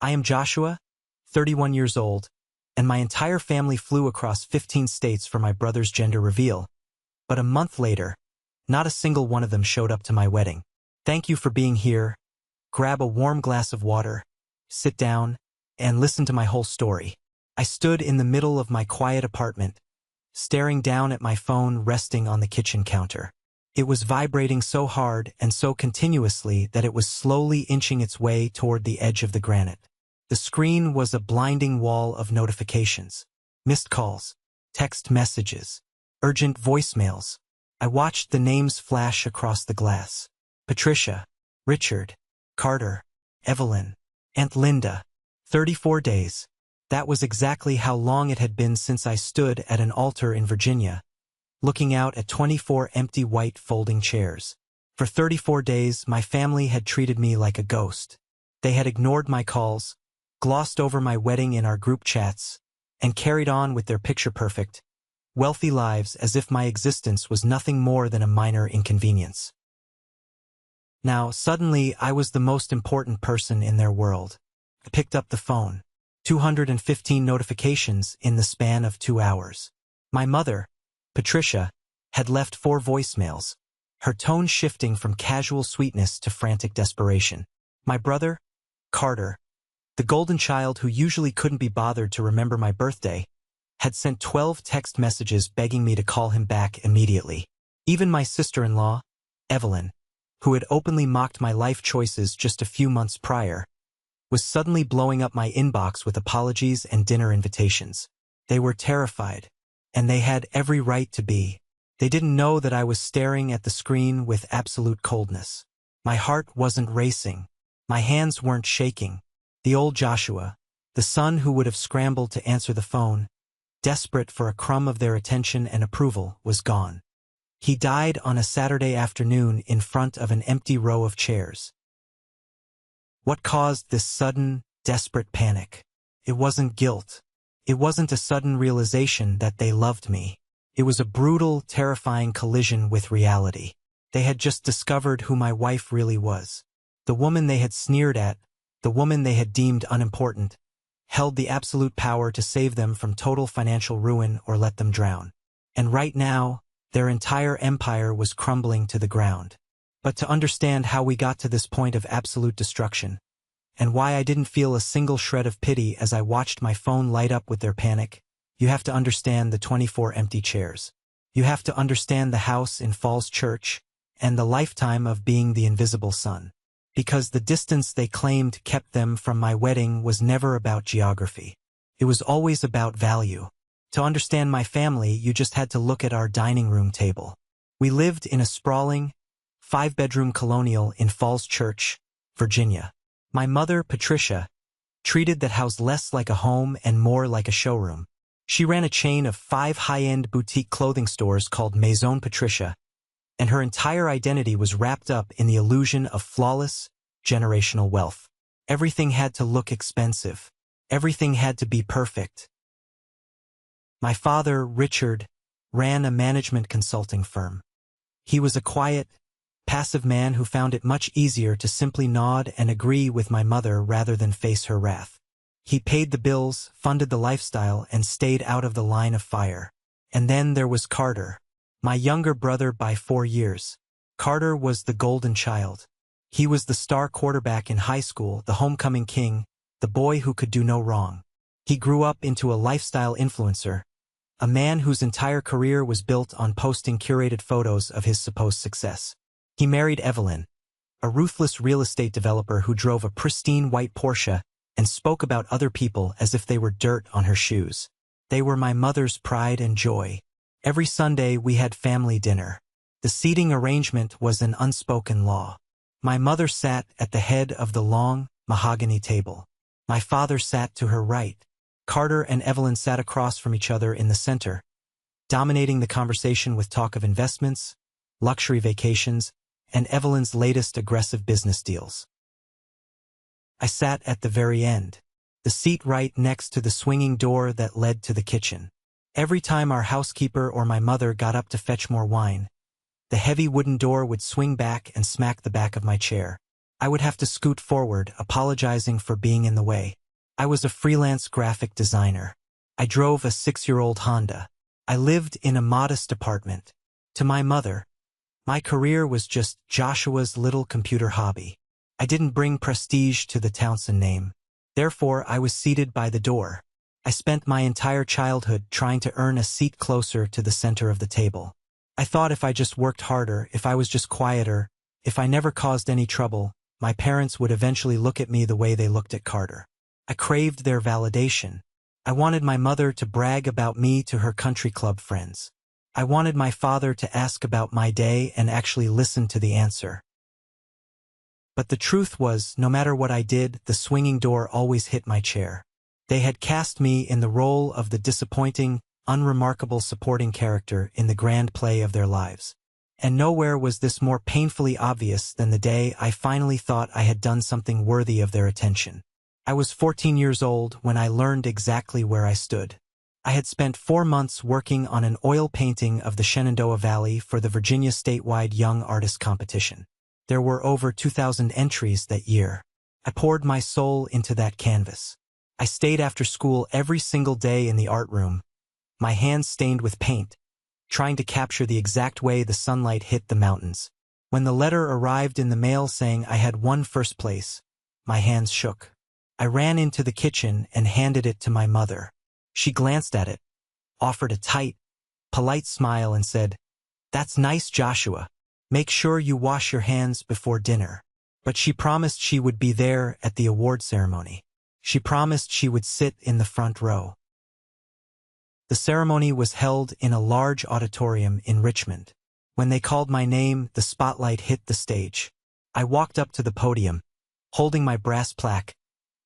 I am Joshua, 31 years old, and my entire family flew across 15 states for my brother's gender reveal. But a month later, not a single one of them showed up to my wedding. Thank you for being here. Grab a warm glass of water, sit down, and listen to my whole story. I stood in the middle of my quiet apartment, staring down at my phone resting on the kitchen counter. It was vibrating so hard and so continuously that it was slowly inching its way toward the edge of the granite. The screen was a blinding wall of notifications. Missed calls, text messages, urgent voicemails. I watched the names flash across the glass. Patricia, Richard, Carter, Evelyn, Aunt Linda. 34 days. That was exactly how long it had been since I stood at an altar in Virginia, looking out at 24 empty white folding chairs. For 34 days, my family had treated me like a ghost. They had ignored my calls, glossed over my wedding in our group chats, and carried on with their picture-perfect, wealthy lives as if my existence was nothing more than a minor inconvenience. Now, suddenly, I was the most important person in their world. I picked up the phone. 215 notifications in the span of 2 hours. My mother, Patricia, had left 4 voicemails, her tone shifting from casual sweetness to frantic desperation. My brother, Carter, the golden child who usually couldn't be bothered to remember my birthday, had sent 12 text messages begging me to call him back immediately. Even my sister-in-law, Evelyn, who had openly mocked my life choices just a few months prior, was suddenly blowing up my inbox with apologies and dinner invitations. They were terrified, and they had every right to be. They didn't know that I was staring at the screen with absolute coldness. My heart wasn't racing. My hands weren't shaking. The old Joshua, the son who would have scrambled to answer the phone, desperate for a crumb of their attention and approval, was gone. He died on a Saturday afternoon in front of an empty row of chairs. What caused this sudden, desperate panic? It wasn't guilt. It wasn't a sudden realization that they loved me. It was a brutal, terrifying collision with reality. They had just discovered who my wife really was. The woman they had sneered at, the woman they had deemed unimportant, held the absolute power to save them from total financial ruin or let them drown. And right now, their entire empire was crumbling to the ground. But to understand how we got to this point of absolute destruction, and why I didn't feel a single shred of pity as I watched my phone light up with their panic, you have to understand the 24 empty chairs. You have to understand the house in Falls Church, and the lifetime of being the invisible son. Because the distance they claimed kept them from my wedding was never about geography. It was always about value. To understand my family, you just had to look at our dining room table. We lived in a sprawling, 5-bedroom colonial in Falls Church, Virginia. My mother, Patricia, treated that house less like a home and more like a showroom. She ran a chain of 5 high-end boutique clothing stores called Maison Patricia, and her entire identity was wrapped up in the illusion of flawless, generational wealth. Everything had to look expensive. Everything had to be perfect. My father, Richard, ran a management consulting firm. He was a quiet, passive man who found it much easier to simply nod and agree with my mother rather than face her wrath. He paid the bills, funded the lifestyle, and stayed out of the line of fire. And then there was Carter, my younger brother by 4 years. Carter was the golden child. He was the star quarterback in high school, the homecoming king, the boy who could do no wrong. He grew up into a lifestyle influencer, a man whose entire career was built on posting curated photos of his supposed success. He married Evelyn, a ruthless real estate developer who drove a pristine white Porsche and spoke about other people as if they were dirt on her shoes. They were my mother's pride and joy. Every Sunday we had family dinner. The seating arrangement was an unspoken law. My mother sat at the head of the long, mahogany table. My father sat to her right. Carter and Evelyn sat across from each other in the center, dominating the conversation with talk of investments, luxury vacations, and Evelyn's latest aggressive business deals. I sat at the very end, the seat right next to the swinging door that led to the kitchen. Every time our housekeeper or my mother got up to fetch more wine, the heavy wooden door would swing back and smack the back of my chair. I would have to scoot forward, apologizing for being in the way. I was a freelance graphic designer. I drove a 6-year-old Honda. I lived in a modest apartment. To my mother, my career was just Joshua's little computer hobby. I didn't bring prestige to the Townsend name. Therefore, I was seated by the door. I spent my entire childhood trying to earn a seat closer to the center of the table. I thought if I just worked harder, if I was just quieter, if I never caused any trouble, my parents would eventually look at me the way they looked at Carter. I craved their validation. I wanted my mother to brag about me to her country club friends. I wanted my father to ask about my day and actually listen to the answer. But the truth was, no matter what I did, the swinging door always hit my chair. They had cast me in the role of the disappointing, unremarkable supporting character in the grand play of their lives. And nowhere was this more painfully obvious than the day I finally thought I had done something worthy of their attention. I was 14 years old when I learned exactly where I stood. I had spent 4 months working on an oil painting of the Shenandoah Valley for the Virginia statewide Young Artist Competition. There were over 2,000 entries that year. I poured my soul into that canvas. I stayed after school every single day in the art room, my hands stained with paint, trying to capture the exact way the sunlight hit the mountains. When the letter arrived in the mail saying I had won first place, my hands shook. I ran into the kitchen and handed it to my mother. She glanced at it, offered a tight, polite smile and said, "That's nice, Joshua. Make sure you wash your hands before dinner." But she promised she would be there at the award ceremony. She promised she would sit in the front row. The ceremony was held in a large auditorium in Richmond. When they called my name, the spotlight hit the stage. I walked up to the podium, holding my brass plaque,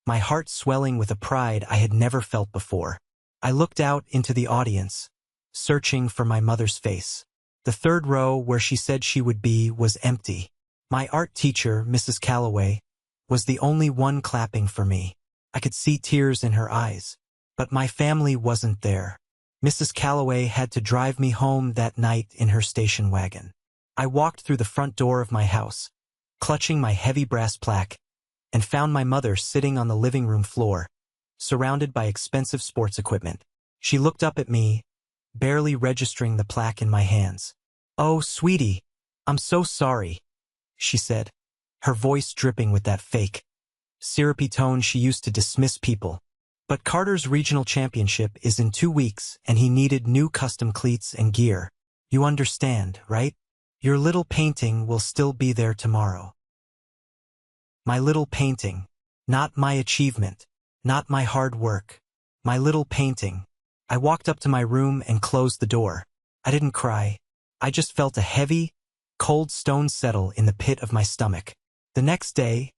my heart swelling with a pride I had never felt before. I looked out into the audience, searching for my mother's face. The third row where she said she would be was empty. My art teacher, Mrs. Calloway, was the only one clapping for me. I could see tears in her eyes. But my family wasn't there. Mrs. Calloway had to drive me home that night in her station wagon. I walked through the front door of my house, clutching my heavy brass plaque, and found my mother sitting on the living room floor, surrounded by expensive sports equipment. She looked up at me, barely registering the plaque in my hands. "Oh, sweetie, I'm so sorry," she said, her voice dripping with that fake, syrupy tone she used to dismiss people. "But Carter's regional championship is in 2 weeks and he needed new custom cleats and gear. You understand, right? Your little painting will still be there tomorrow." My little painting. Not my achievement. Not my hard work. My little painting. I walked up to my room and closed the door. I didn't cry. I just felt a heavy, cold stone settle in the pit of my stomach. The next day,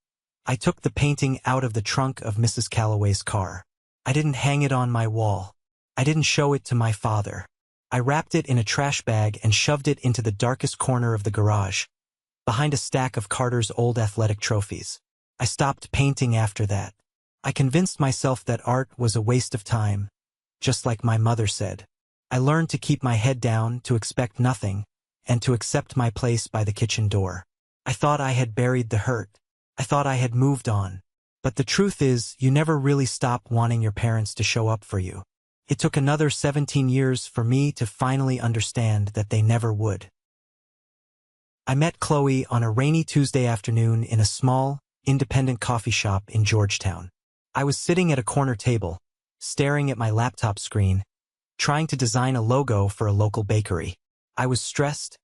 I took the painting out of the trunk of Mrs. Calloway's car. I didn't hang it on my wall. I didn't show it to my father. I wrapped it in a trash bag and shoved it into the darkest corner of the garage, behind a stack of Carter's old athletic trophies. I stopped painting after that. I convinced myself that art was a waste of time, just like my mother said. I learned to keep my head down, to expect nothing, and to accept my place by the kitchen door. I thought I had buried the hurt. I thought I had moved on. But the truth is, you never really stop wanting your parents to show up for you. It took another 17 years for me to finally understand that they never would. I met Chloe on a rainy Tuesday afternoon in a small, independent coffee shop in Georgetown. I was sitting at a corner table, staring at my laptop screen, trying to design a logo for a local bakery. I was stressed,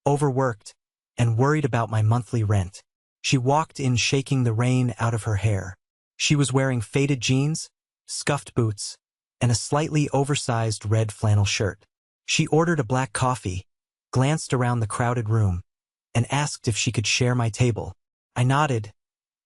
overworked, and worried about my monthly rent. She walked in shaking the rain out of her hair. She was wearing faded jeans, scuffed boots, and a slightly oversized red flannel shirt. She ordered a black coffee, glanced around the crowded room, and asked if she could share my table. I nodded,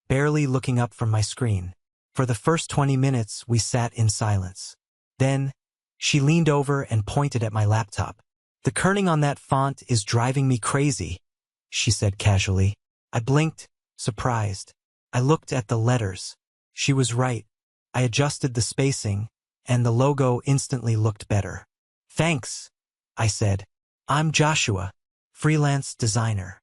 barely looking up from my screen. For the first 20 minutes, we sat in silence. Then, she leaned over and pointed at my laptop. "The kerning on that font is driving me crazy," she said casually. I blinked, surprised. I looked at the letters. She was right. I adjusted the spacing, and the logo instantly looked better. "Thanks," I said. "I'm Joshua, freelance designer."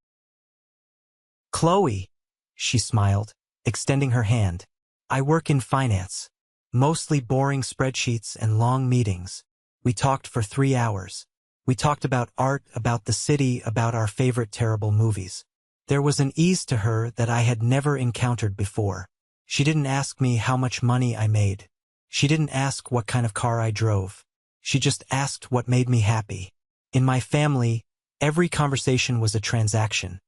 "Chloe," she smiled, extending her hand. I work in finance. Mostly boring spreadsheets and long meetings. We talked for 3 hours. We talked about art, about the city, about our favorite terrible movies. There was an ease to her that I had never encountered before. She didn't ask me how much money I made. She didn't ask what kind of car I drove. She just asked what made me happy. In my family, every conversation was a transaction,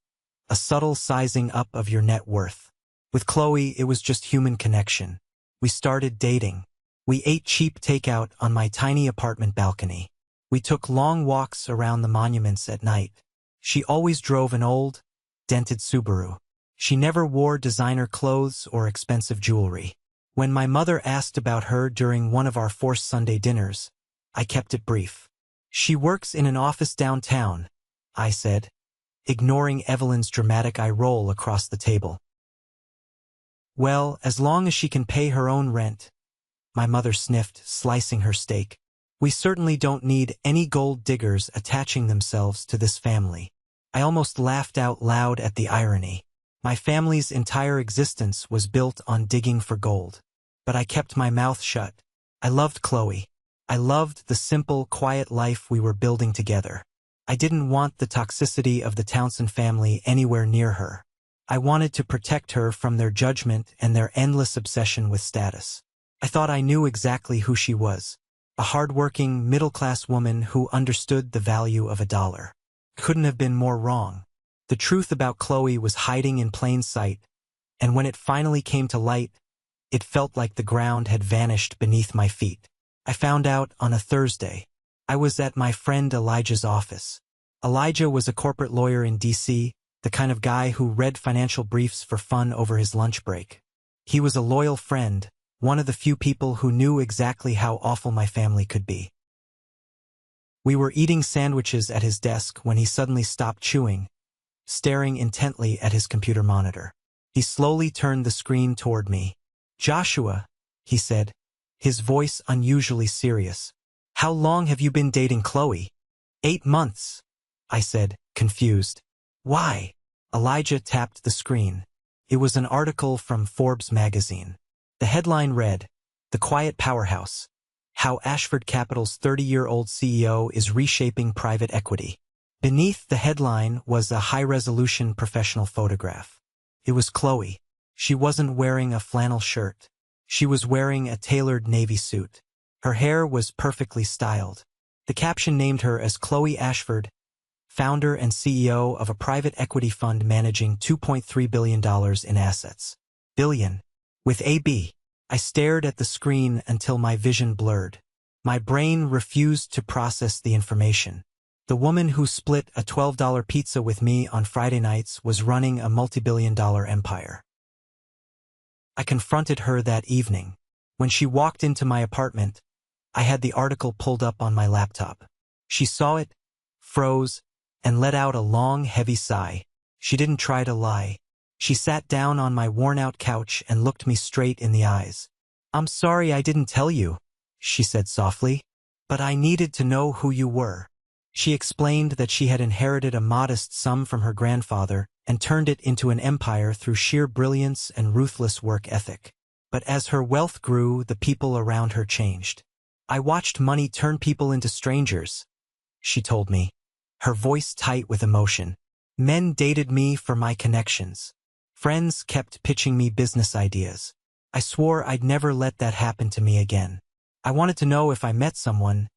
a subtle sizing up of your net worth. With Chloe, it was just human connection. We started dating. We ate cheap takeout on my tiny apartment balcony. We took long walks around the monuments at night. She always drove an old, dented Subaru. She never wore designer clothes or expensive jewelry. When my mother asked about her during one of our forced Sunday dinners, I kept it brief. She works in an office downtown, I said, ignoring Evelyn's dramatic eye roll across the table. Well, as long as she can pay her own rent, my mother sniffed, slicing her steak. We certainly don't need any gold diggers attaching themselves to this family. I almost laughed out loud at the irony. My family's entire existence was built on digging for gold. But I kept my mouth shut. I loved Chloe. I loved the simple, quiet life we were building together. I didn't want the toxicity of the Townsend family anywhere near her. I wanted to protect her from their judgment and their endless obsession with status. I thought I knew exactly who she was. A hard-working, middle-class woman who understood the value of $1. Couldn't have been more wrong. The truth about Chloe was hiding in plain sight, and when it finally came to light, it felt like the ground had vanished beneath my feet. I found out on a Thursday. I was at my friend Elijah's office. Elijah was a corporate lawyer in D.C., the kind of guy who read financial briefs for fun over his lunch break. He was a loyal friend, one of the few people who knew exactly how awful my family could be. We were eating sandwiches at his desk when he suddenly stopped chewing, staring intently at his computer monitor. He slowly turned the screen toward me. "Joshua," he said, his voice unusually serious. "How long have you been dating Chloe?" 8 months, I said, confused. "Why?" Elijah tapped the screen. It was an article from Forbes magazine. The headline read, "The Quiet Powerhouse: How Ashford Capital's 30-year-old CEO is Reshaping Private Equity." Beneath the headline was a high-resolution professional photograph. It was Chloe. She wasn't wearing a flannel shirt. She was wearing a tailored navy suit. Her hair was perfectly styled. The caption named her as Chloe Ashford, founder and CEO of a private equity fund managing $2.3 billion in assets. Billion. With AB. I stared at the screen until my vision blurred. My brain refused to process the information. The woman who split a $12 pizza with me on Friday nights was running a multi-billion-dollar empire. I confronted her that evening. When she walked into my apartment, I had the article pulled up on my laptop. She saw it, froze, and let out a long, heavy sigh. She didn't try to lie. She sat down on my worn-out couch and looked me straight in the eyes. "I'm sorry I didn't tell you," she said softly, "but I needed to know who you were." She explained that she had inherited a modest sum from her grandfather and turned it into an empire through sheer brilliance and ruthless work ethic. But as her wealth grew, the people around her changed. "I watched money turn people into strangers," she told me, her voice tight with emotion. "Men dated me for my connections. Friends kept pitching me business ideas. I swore I'd never let that happen to me again. I wanted to know if I met someone,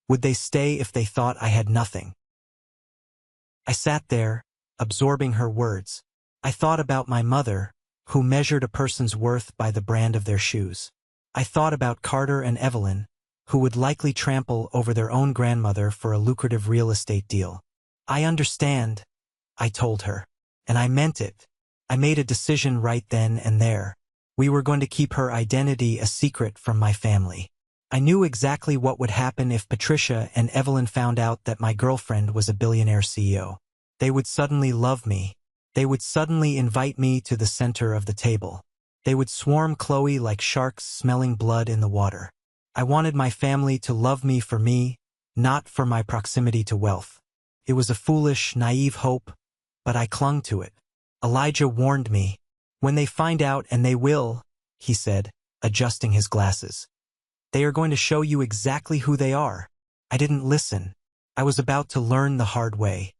would they stay if they thought I had nothing?" I sat there, absorbing her words. I thought about my mother, who measured a person's worth by the brand of their shoes. I thought about Carter and Evelyn, who would likely trample over their own grandmother for a lucrative real estate deal. "I understand," I told her, and I meant it. I made a decision right then and there. We were going to keep her identity a secret from my family. I knew exactly what would happen if Patricia and Evelyn found out that my girlfriend was a billionaire CEO. They would suddenly love me. They would suddenly invite me to the center of the table. They would swarm Chloe like sharks smelling blood in the water. I wanted my family to love me, not for my proximity to wealth. It was a foolish, naive hope, but I clung to it. Elijah warned me, When they find out, and they will, he said, adjusting his glasses. They are going to show you exactly who they are. I didn't listen. I was about to learn the hard way.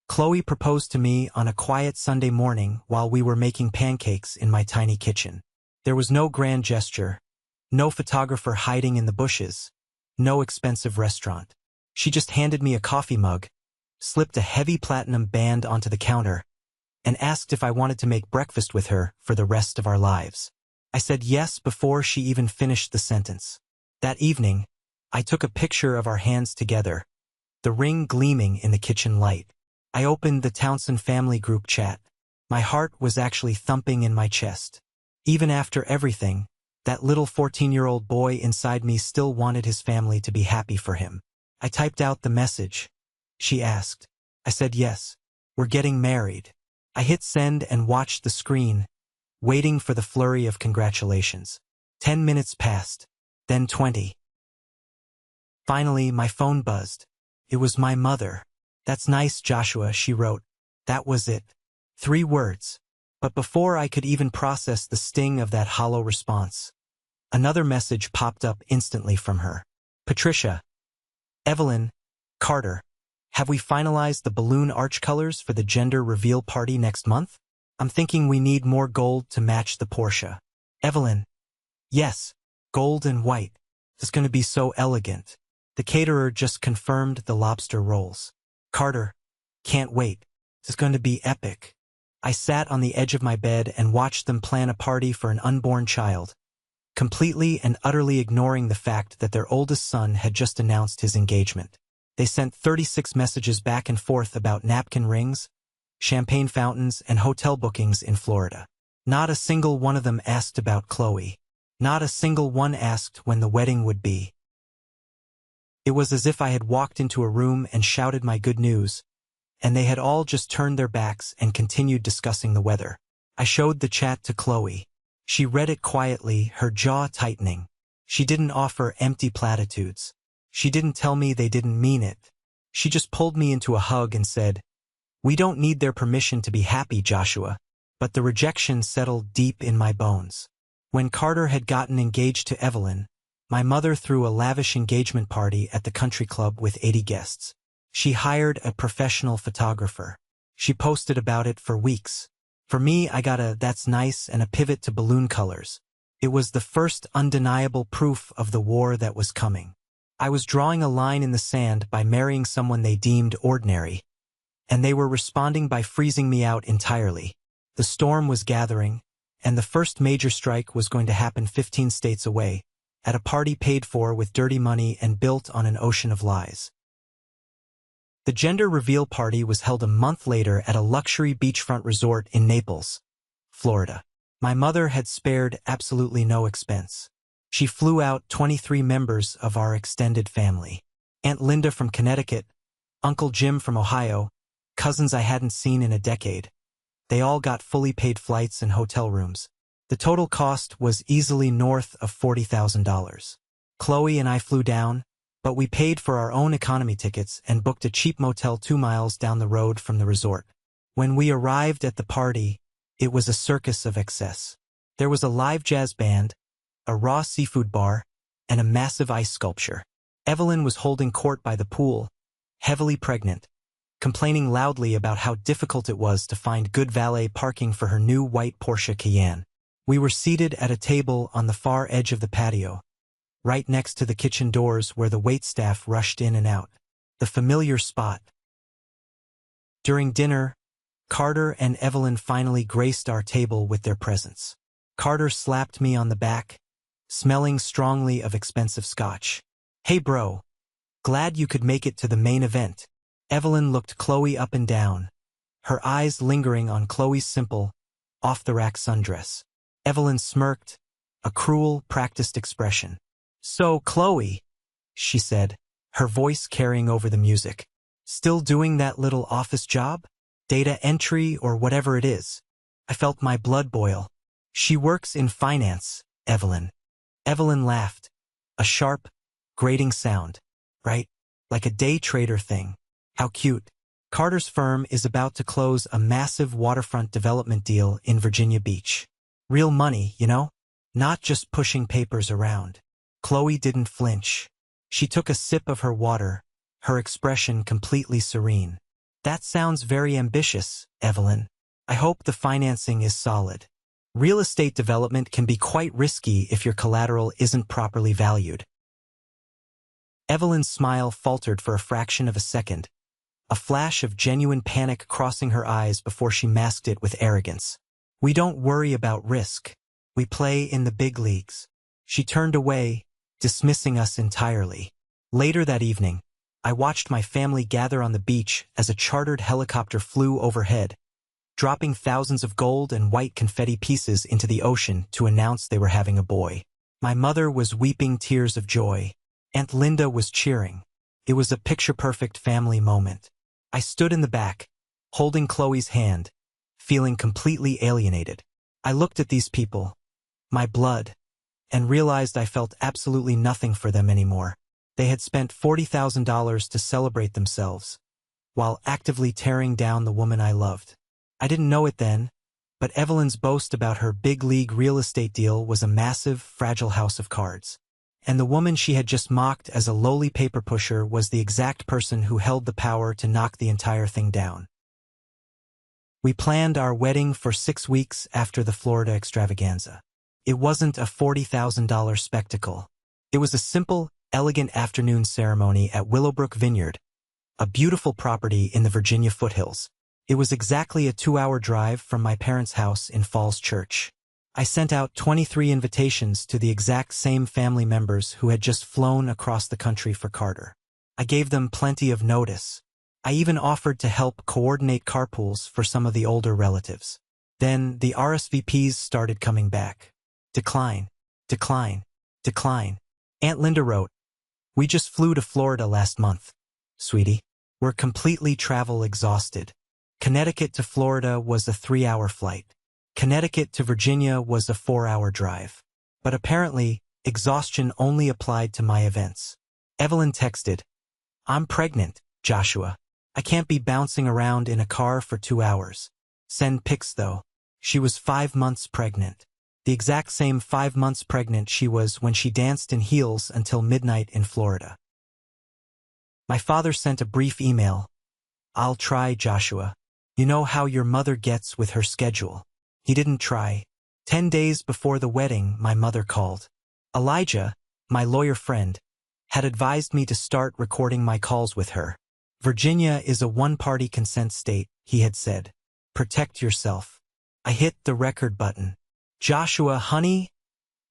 Chloe proposed to me on a quiet Sunday morning while we were making pancakes in my tiny kitchen. There was no grand gesture, no photographer hiding in the bushes, no expensive restaurant. She just handed me a coffee mug, slipped a heavy platinum band onto the counter, and asked if I wanted to make breakfast with her for the rest of our lives. I said yes before she even finished the sentence. That evening, I took a picture of our hands together, the ring gleaming in the kitchen light. I opened the Townsend family group chat. My heart was actually thumping in my chest. Even after everything, that little 14-year-old boy inside me still wanted his family to be happy for him. I typed out the message. She asked. I said yes. We're getting married. I hit send and watched the screen, waiting for the flurry of congratulations. 10 minutes passed, then 20. Finally, my phone buzzed. It was my mother. "That's nice, Joshua," she wrote. That was it. 3 words. But before I could even process the sting of that hollow response, another message popped up instantly from her. "Patricia, Evelyn, Carter, have we finalized the balloon arch colors for the gender reveal party next month? I'm thinking we need more gold to match the Porsche." Evelyn, "Yes, gold and white. It's going to be so elegant. The caterer just confirmed the lobster rolls." Carter, "Can't wait. It's going to be epic." I sat on the edge of my bed and watched them plan a party for an unborn child, completely and utterly ignoring the fact that their oldest son had just announced his engagement. They sent 36 messages back and forth about napkin rings, champagne fountains, and hotel bookings in Florida. Not a single one of them asked about Chloe. Not a single one asked when the wedding would be. It was as if I had walked into a room and shouted my good news, and they had all just turned their backs and continued discussing the weather. I showed the chat to Chloe. She read it quietly, her jaw tightening. She didn't offer empty platitudes. She didn't tell me they didn't mean it. She just pulled me into a hug and said, "We don't need their permission to be happy, Joshua." But the rejection settled deep in my bones. When Carter had gotten engaged to Evelyn, my mother threw a lavish engagement party at the country club with 80 guests. She hired a professional photographer. She posted about it for weeks. For me, I got a "that's nice" and a pivot to balloon colors. It was the first undeniable proof of the war that was coming. I was drawing a line in the sand by marrying someone they deemed ordinary, and they were responding by freezing me out entirely. The storm was gathering, and the first major strike was going to happen 15 states away, at a party paid for with dirty money and built on an ocean of lies. The gender reveal party was held a month later at a luxury beachfront resort in Naples, Florida. My mother had spared absolutely no expense. She flew out 23 members of our extended family. Aunt Linda from Connecticut, Uncle Jim from Ohio, cousins I hadn't seen in a decade. They all got fully paid flights and hotel rooms. The total cost was easily north of $40,000. Chloe and I flew down, but we paid for our own economy tickets and booked a cheap motel 2 miles down the road from the resort. When we arrived at the party, it was a circus of excess. There was a live jazz band, a raw seafood bar, and a massive ice sculpture. Evelyn was holding court by the pool, heavily pregnant, complaining loudly about how difficult it was to find good valet parking for her new white Porsche Cayenne. We were seated at a table on the far edge of the patio, right next to the kitchen doors where the waitstaff rushed in and out. The familiar spot. During dinner, Carter and Evelyn finally graced our table with their presence. Carter slapped me on the back, smelling strongly of expensive scotch. "Hey bro, glad you could make it to the main event." Evelyn looked Chloe up and down, her eyes lingering on Chloe's simple, off-the-rack sundress. Evelyn smirked, a cruel, practiced expression. "So, Chloe," she said, her voice carrying over the music, "still doing that little office job? Data entry or whatever it is?" I felt my blood boil. "She works in finance, Evelyn." Evelyn laughed, a sharp, grating sound. "Right? Like a day trader thing. How cute." Carter's firm is about to close a massive waterfront development deal in Virginia Beach. Real money, you know? Not just pushing papers around. Chloe didn't flinch. She took a sip of her water, her expression completely serene. That sounds very ambitious, Evelyn. I hope the financing is solid. Real estate development can be quite risky if your collateral isn't properly valued. Evelyn's smile faltered for a fraction of a second, a flash of genuine panic crossing her eyes before she masked it with arrogance. We don't worry about risk. We play in the big leagues. She turned away, dismissing us entirely. Later that evening, I watched my family gather on the beach as a chartered helicopter flew overhead, dropping thousands of gold and white confetti pieces into the ocean to announce they were having a boy. My mother was weeping tears of joy. Aunt Linda was cheering. It was a picture-perfect family moment. I stood in the back, holding Chloe's hand, feeling completely alienated. I looked at these people, my blood, and realized I felt absolutely nothing for them anymore. They had spent $40,000 to celebrate themselves, while actively tearing down the woman I loved. I didn't know it then, but Evelyn's boast about her big league real estate deal was a massive, fragile house of cards. And the woman she had just mocked as a lowly paper pusher was the exact person who held the power to knock the entire thing down. We planned our wedding for 6 weeks after the Florida extravaganza. It wasn't a $40,000 spectacle. It was a simple, elegant afternoon ceremony at Willowbrook Vineyard, a beautiful property in the Virginia foothills. It was exactly a 2-hour drive from my parents' house in Falls Church. I sent out 23 invitations to the exact same family members who had just flown across the country for Carter. I gave them plenty of notice. I even offered to help coordinate carpools for some of the older relatives. Then the RSVPs started coming back. Decline, decline, decline. Aunt Linda wrote, "We just flew to Florida last month, sweetie. We're completely travel exhausted. Connecticut to Florida was a 3-hour flight. Connecticut to Virginia was a 4-hour drive. But apparently, exhaustion only applied to my events." Evelyn texted, "I'm pregnant, Joshua. I can't be bouncing around in a car for 2 hours. Send pics though." She was 5 months pregnant. The exact same 5 months pregnant she was when she danced in heels until midnight in Florida. My father sent a brief email. "I'll try, Joshua. You know how your mother gets with her schedule." He didn't try. 10 days before the wedding, my mother called. Elijah, my lawyer friend, had advised me to start recording my calls with her. "Virginia is a one-party consent state," he had said. "Protect yourself." I hit the record button. "Joshua, honey,"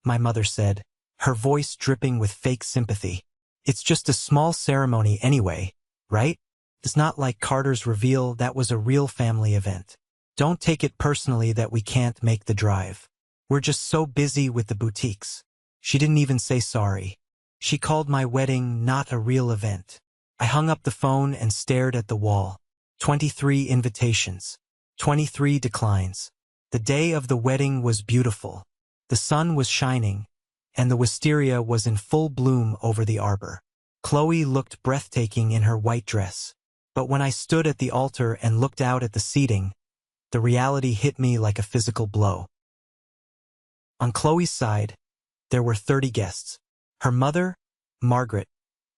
my mother said, her voice dripping with fake sympathy. "It's just a small ceremony anyway, right? It's not like Carter's reveal. That was a real family event. Don't take it personally that we can't make the drive. We're just so busy with the boutiques." She didn't even say sorry. She called my wedding not a real event. I hung up the phone and stared at the wall. 23 invitations. 23 declines. The day of the wedding was beautiful. The sun was shining, and the wisteria was in full bloom over the arbor. Chloe looked breathtaking in her white dress. But when I stood at the altar and looked out at the seating, the reality hit me like a physical blow. On Chloe's side, there were 30 guests. Her mother, Margaret,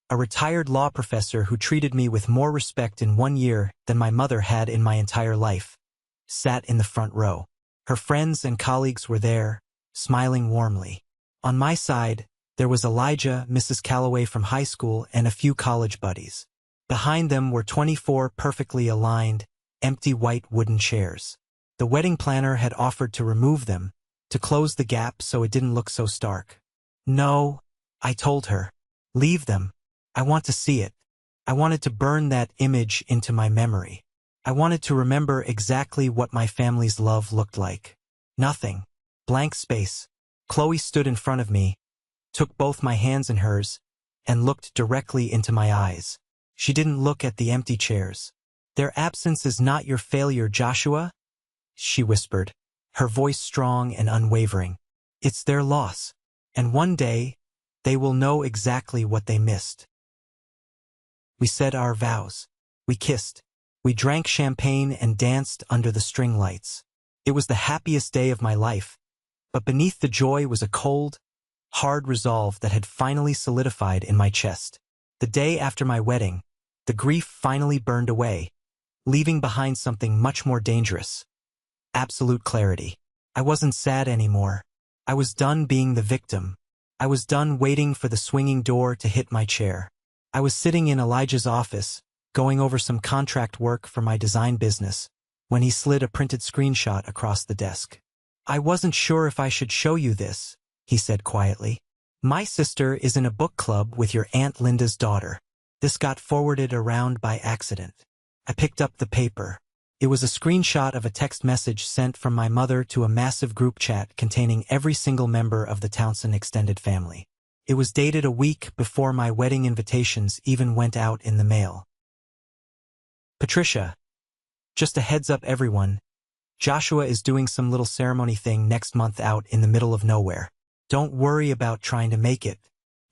a retired law professor who treated me with more respect in 1 year than my mother had in my entire life, sat in the front row. Her friends and colleagues were there, smiling warmly. On my side, there was Elijah, Mrs. Calloway from high school, and a few college buddies. Behind them were 24 perfectly aligned, empty white wooden chairs. The wedding planner had offered to remove them, to close the gap so it didn't look so stark. "No," I told her. "Leave them. I want to see it. I wanted to burn that image into my memory. I wanted to remember exactly what my family's love looked like. Nothing. Blank space." Chloe stood in front of me, took both my hands in hers, and looked directly into my eyes. She didn't look at the empty chairs. "Their absence is not your failure, Joshua," she whispered, her voice strong and unwavering. "It's their loss. And one day, they will know exactly what they missed." We said our vows. We kissed. We drank champagne and danced under the string lights. It was the happiest day of my life, but beneath the joy was a cold, hard resolve that had finally solidified in my chest. The day after my wedding, the grief finally burned away, leaving behind something much more dangerous. Absolute clarity. I wasn't sad anymore. I was done being the victim. I was done waiting for the swinging door to hit my chair. I was sitting in Elijah's office, going over some contract work for my design business, when he slid a printed screenshot across the desk. "I wasn't sure if I should show you this," he said quietly. "My sister is in a book club with your Aunt Linda's daughter. This got forwarded around by accident." I picked up the paper. It was a screenshot of a text message sent from my mother to a massive group chat containing every single member of the Townsend extended family. It was dated a week before my wedding invitations even went out in the mail. "Patricia, just a heads up everyone. Joshua is doing some little ceremony thing next month out in the middle of nowhere. Don't worry about trying to make it.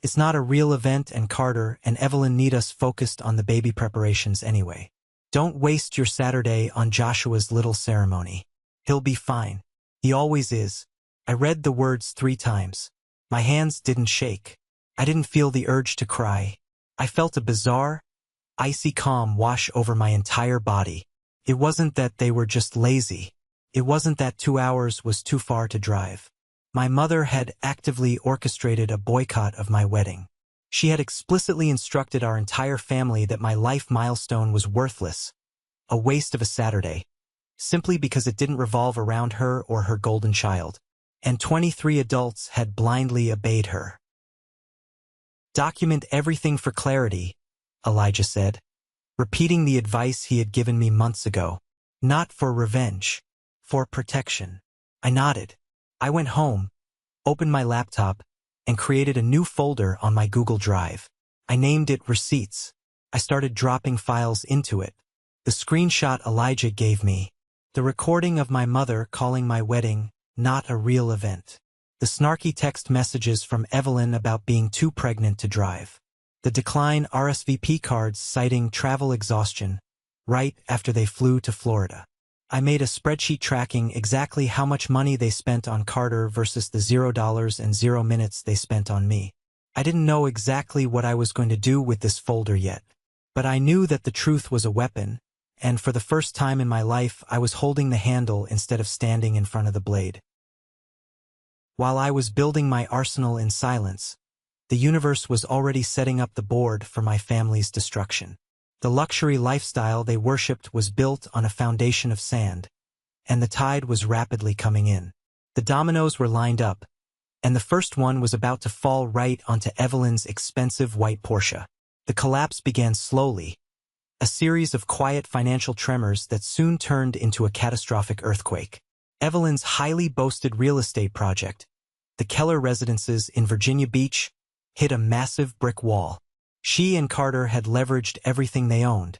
It's not a real event and Carter and Evelyn need us focused on the baby preparations anyway. Don't waste your Saturday on Joshua's little ceremony. He'll be fine. He always is." I read the words 3 times. My hands didn't shake. I didn't feel the urge to cry. I felt a bizarre, icy calm wash over my entire body. It wasn't that they were just lazy. It wasn't that 2 hours was too far to drive. My mother had actively orchestrated a boycott of my wedding. She had explicitly instructed our entire family that my life milestone was worthless, a waste of a Saturday, simply because it didn't revolve around her or her golden child. And 23 adults had blindly obeyed her. "Document everything for clarity," Elijah said, repeating the advice he had given me months ago. "Not for revenge, for protection." I nodded. I went home, opened my laptop, and created a new folder on my Google Drive. I named it Receipts. I started dropping files into it. The screenshot Elijah gave me. The recording of my mother calling my wedding not a real event. The snarky text messages from Evelyn about being too pregnant to drive. The decline RSVP cards citing travel exhaustion right after they flew to Florida. I made a spreadsheet tracking exactly how much money they spent on Carter versus the $0 and 0 minutes they spent on me. I didn't know exactly what I was going to do with this folder yet, but I knew that the truth was a weapon, and for the first time in my life I was holding the handle instead of standing in front of the blade. While I was building my arsenal in silence, the universe was already setting up the board for my family's destruction. The luxury lifestyle they worshipped was built on a foundation of sand, and the tide was rapidly coming in. The dominoes were lined up, and the first one was about to fall right onto Evelyn's expensive white Porsche. The collapse began slowly, a series of quiet financial tremors that soon turned into a catastrophic earthquake. Evelyn's highly boasted real estate project, the Keller Residences in Virginia Beach, hit a massive brick wall. She and Carter had leveraged everything they owned,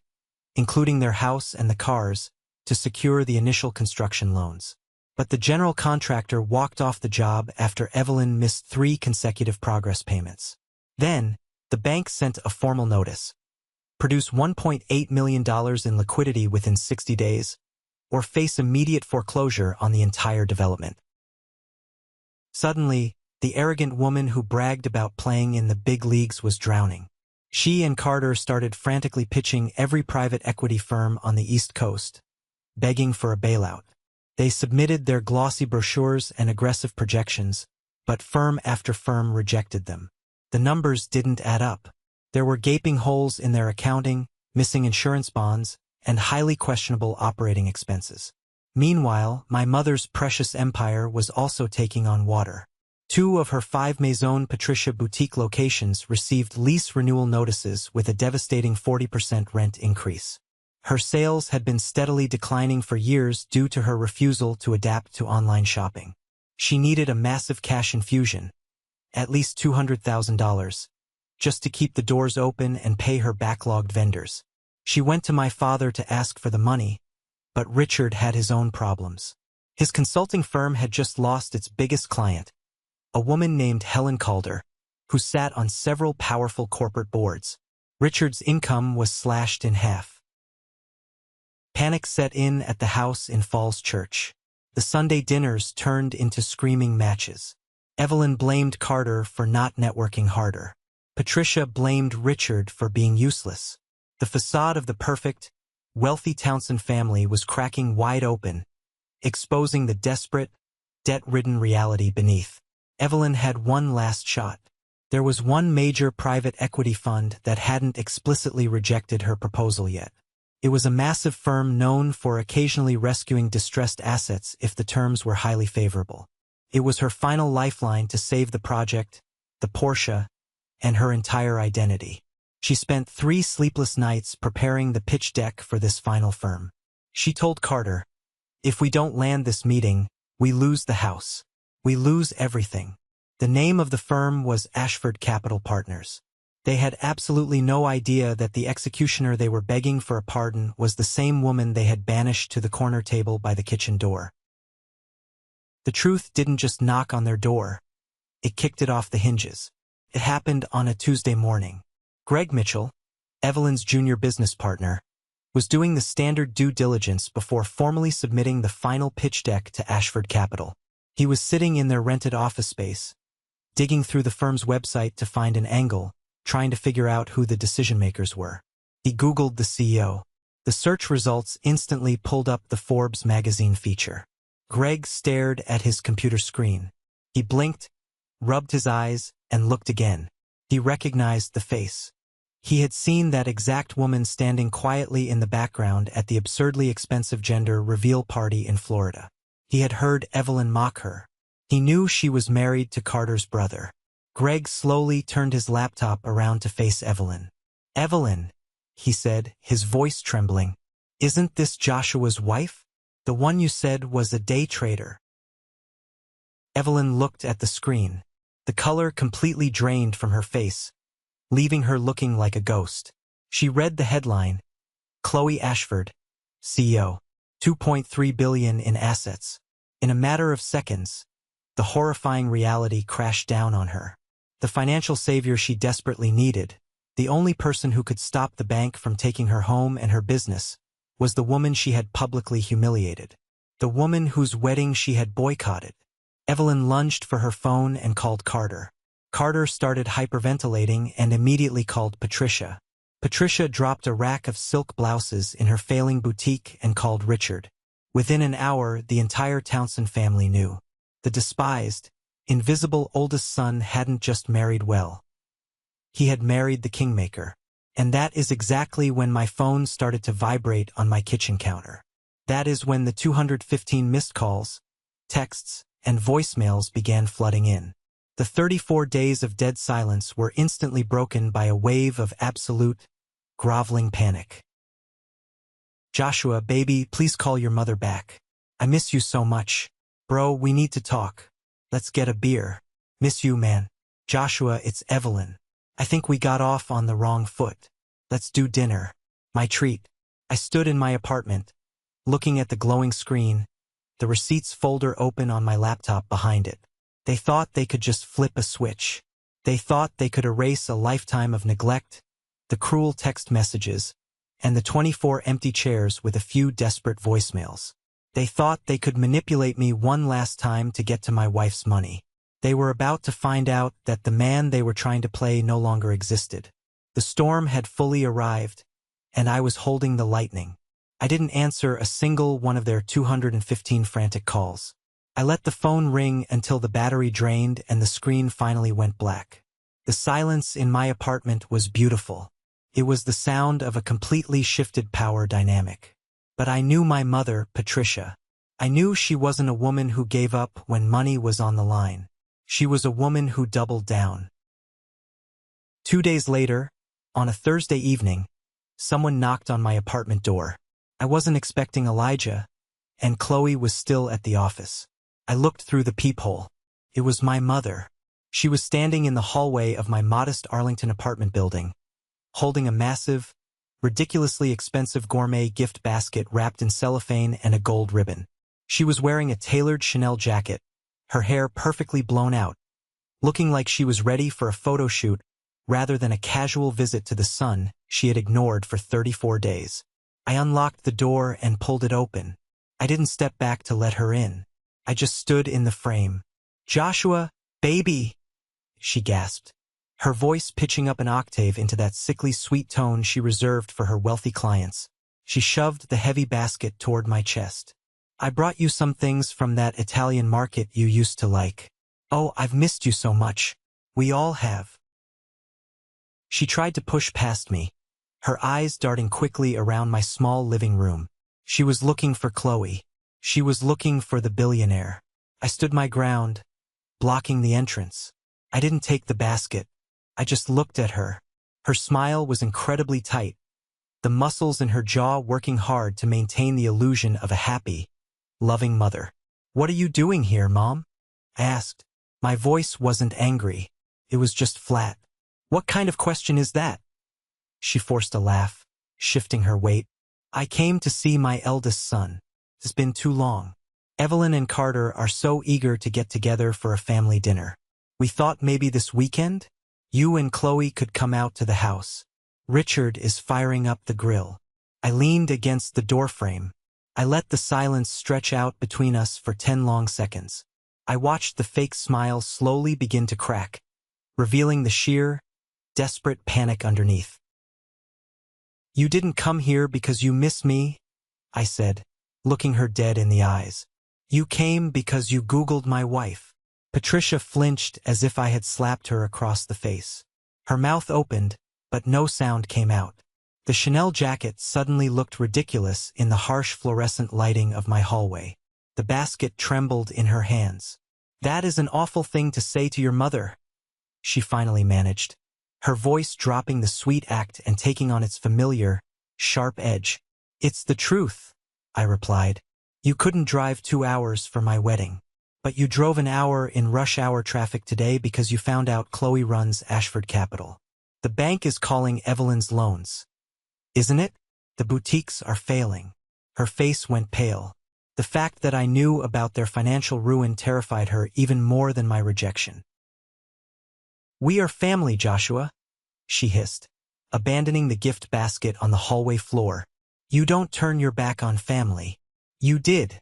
including their house and the cars, to secure the initial construction loans. But the general contractor walked off the job after Evelyn missed 3 consecutive progress payments. Then, the bank sent a formal notice. Produce $1.8 million in liquidity within 60 days, or face immediate foreclosure on the entire development. Suddenly, the arrogant woman who bragged about playing in the big leagues was drowning. She and Carter started frantically pitching every private equity firm on the East Coast, begging for a bailout. They submitted their glossy brochures and aggressive projections, but firm after firm rejected them. The numbers didn't add up. There were gaping holes in their accounting, missing insurance bonds, and highly questionable operating expenses. Meanwhile, my mother's precious empire was also taking on water. 2 of her 5 Maison Patricia boutique locations received lease renewal notices with a devastating 40% rent increase. Her sales had been steadily declining for years due to her refusal to adapt to online shopping. She needed a massive cash infusion, at least $200,000, just to keep the doors open and pay her backlogged vendors. She went to my father to ask for the money, but Richard had his own problems. His consulting firm had just lost its biggest client, a woman named Helen Calder, who sat on several powerful corporate boards. Richard's income was slashed in half. Panic set in at the house in Falls Church. The Sunday dinners turned into screaming matches. Evelyn blamed Carter for not networking harder. Patricia blamed Richard for being useless. The facade of the perfect, wealthy Townsend family was cracking wide open, exposing the desperate, debt-ridden reality beneath. Evelyn had one last shot. There was one major private equity fund that hadn't explicitly rejected her proposal yet. It was a massive firm known for occasionally rescuing distressed assets if the terms were highly favorable. It was her final lifeline to save the project, the Porsche, and her entire identity. She spent 3 sleepless nights preparing the pitch deck for this final firm. She told Carter, "If we don't land this meeting, we lose the house. We lose everything." The name of the firm was Ashford Capital Partners. They had absolutely no idea that the executioner they were begging for a pardon was the same woman they had banished to the corner table by the kitchen door. The truth didn't just knock on their door. It kicked it off the hinges. It happened on a Tuesday morning. Greg Mitchell, Evelyn's junior business partner, was doing the standard due diligence before formally submitting the final pitch deck to Ashford Capital. He was sitting in their rented office space, digging through the firm's website to find an angle, trying to figure out who the decision-makers were. He Googled the CEO. The search results instantly pulled up the Forbes magazine feature. Greg stared at his computer screen. He blinked, rubbed his eyes, and looked again. He recognized the face. He had seen that exact woman standing quietly in the background at the absurdly expensive gender reveal party in Florida. He had heard Evelyn mock her. He knew she was married to Carter's brother. Greg slowly turned his laptop around to face Evelyn. "Evelyn," he said, his voice trembling, "isn't this Joshua's wife? The one you said was a day trader?" Evelyn looked at the screen. The color completely drained from her face, leaving her looking like a ghost. She read the headline, "Chloe Ashford, CEO, $2.3 billion in assets." In a matter of seconds, the horrifying reality crashed down on her. The financial savior she desperately needed, the only person who could stop the bank from taking her home and her business, was the woman she had publicly humiliated. The woman whose wedding she had boycotted. Evelyn lunged for her phone and called Carter. Carter started hyperventilating and immediately called Patricia. Patricia dropped a rack of silk blouses in her failing boutique and called Richard. Within an hour, the entire Townsend family knew. The despised, invisible oldest son hadn't just married well. He had married the kingmaker. And that is exactly when my phone started to vibrate on my kitchen counter. That is when the 215 missed calls, texts, and voicemails began flooding in. The 34 days of dead silence were instantly broken by a wave of absolute, groveling panic. "Joshua, baby, please call your mother back. I miss you so much. Bro, we need to talk. Let's get a beer. Miss you, man. Joshua, it's Evelyn. I think we got off on the wrong foot. Let's do dinner. My treat." I stood in my apartment, looking at the glowing screen, the receipts folder open on my laptop behind it. They thought they could just flip a switch. They thought they could erase a lifetime of neglect, the cruel text messages, and the 24 empty chairs with a few desperate voicemails. They thought they could manipulate me one last time to get to my wife's money. They were about to find out that the man they were trying to play no longer existed. The storm had fully arrived, and I was holding the lightning. I didn't answer a single one of their 215 frantic calls. I let the phone ring until the battery drained and the screen finally went black. The silence in my apartment was beautiful. It was the sound of a completely shifted power dynamic. But I knew my mother, Patricia. I knew she wasn't a woman who gave up when money was on the line. She was a woman who doubled down. 2 days later, on a Thursday evening, someone knocked on my apartment door. I wasn't expecting Elijah, and Chloe was still at the office. I looked through the peephole. It was my mother. She was standing in the hallway of my modest Arlington apartment building, holding a massive, ridiculously expensive gourmet gift basket wrapped in cellophane and a gold ribbon. She was wearing a tailored Chanel jacket, her hair perfectly blown out, looking like she was ready for a photo shoot rather than a casual visit to the son she had ignored for 34 days. I unlocked the door and pulled it open. I didn't step back to let her in. I just stood in the frame. "Joshua, baby," she gasped, her voice pitching up an octave into that sickly sweet tone she reserved for her wealthy clients. She shoved the heavy basket toward my chest. "I brought you some things from that Italian market you used to like. Oh, I've missed you so much. We all have." She tried to push past me, her eyes darting quickly around my small living room. She was looking for Chloe. She was looking for the billionaire. I stood my ground, blocking the entrance. I didn't take the basket. I just looked at her. Her smile was incredibly tight, the muscles in her jaw working hard to maintain the illusion of a happy, loving mother. "What are you doing here, Mom?" I asked. My voice wasn't angry. It was just flat. "What kind of question is that?" She forced a laugh, shifting her weight. "I came to see my eldest son. It's been too long. Evelyn and Carter are so eager to get together for a family dinner. We thought maybe this weekend, you and Chloe could come out to the house. Richard is firing up the grill." I leaned against the doorframe. I let the silence stretch out between us for 10 long seconds. I watched the fake smile slowly begin to crack, revealing the sheer, desperate panic underneath. "You didn't come here because you miss me," I said, looking her dead in the eyes. "You came because you Googled my wife." Patricia flinched as if I had slapped her across the face. Her mouth opened, but no sound came out. The Chanel jacket suddenly looked ridiculous in the harsh fluorescent lighting of my hallway. The basket trembled in her hands. "That is an awful thing to say to your mother," she finally managed, her voice dropping the sweet act and taking on its familiar, sharp edge. "It's the truth," I replied. "You couldn't drive 2 hours for my wedding. But you drove an hour in rush hour traffic today because you found out Chloe runs Ashford Capital. The bank is calling Evelyn's loans. Isn't it? The boutiques are failing." Her face went pale. The fact that I knew about their financial ruin terrified her even more than my rejection. "We are family, Joshua," she hissed, abandoning the gift basket on the hallway floor. "You don't turn your back on family." "You did,"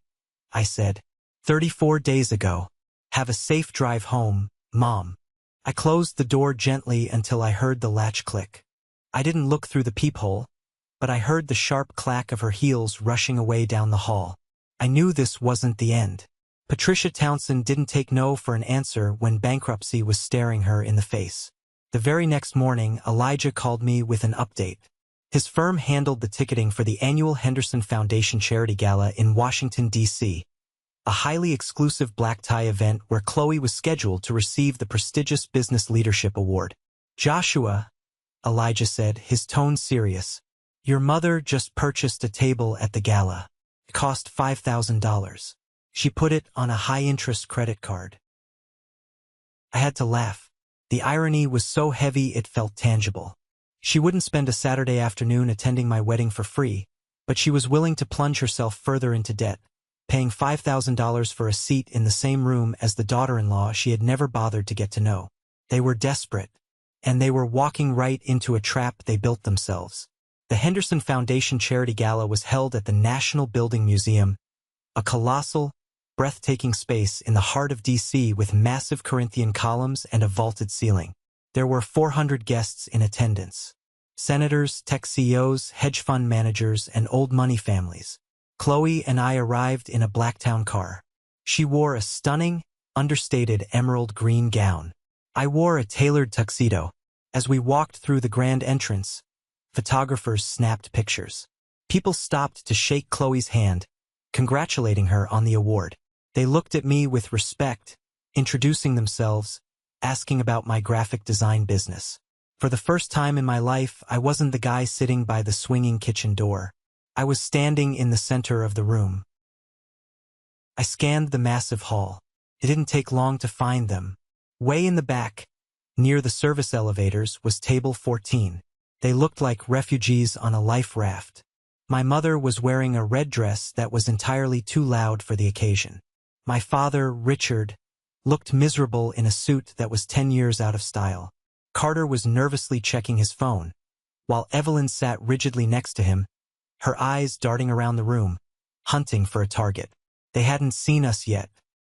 I said, 34 days ago. Have a safe drive home, Mom." I closed the door gently until I heard the latch click. I didn't look through the peephole, but I heard the sharp clack of her heels rushing away down the hall. I knew this wasn't the end. Patricia Townsend didn't take no for an answer when bankruptcy was staring her in the face. The very next morning, Elijah called me with an update. His firm handled the ticketing for the annual Henderson Foundation Charity Gala in Washington, D.C., a highly exclusive black tie event where Chloe was scheduled to receive the prestigious Business Leadership Award. "Joshua," Elijah said, his tone serious, "your mother just purchased a table at the gala. It cost $5,000. She put it on a high-interest credit card." I had to laugh. The irony was so heavy it felt tangible. She wouldn't spend a Saturday afternoon attending my wedding for free, but she was willing to plunge herself further into debt, paying $5,000 for a seat in the same room as the daughter-in-law she had never bothered to get to know. They were desperate, and they were walking right into a trap they built themselves. The Henderson Foundation Charity Gala was held at the National Building Museum, a colossal, breathtaking space in the heart of D.C. with massive Corinthian columns and a vaulted ceiling. There were 400 guests in attendance. Senators, tech CEOs, hedge fund managers, and old money families. Chloe and I arrived in a Blacktown car. She wore a stunning, understated emerald green gown. I wore a tailored tuxedo. As we walked through the grand entrance, photographers snapped pictures. People stopped to shake Chloe's hand, congratulating her on the award. They looked at me with respect, introducing themselves, asking about my graphic design business. For the first time in my life, I wasn't the guy sitting by the swinging kitchen door. I was standing in the center of the room. I scanned the massive hall. It didn't take long to find them. Way in the back, near the service elevators, was table 14. They looked like refugees on a life raft. My mother was wearing a red dress that was entirely too loud for the occasion. My father, Richard, looked miserable in a suit that was 10 years out of style. Carter was nervously checking his phone, while Evelyn sat rigidly next to him, her eyes darting around the room, hunting for a target. They hadn't seen us yet.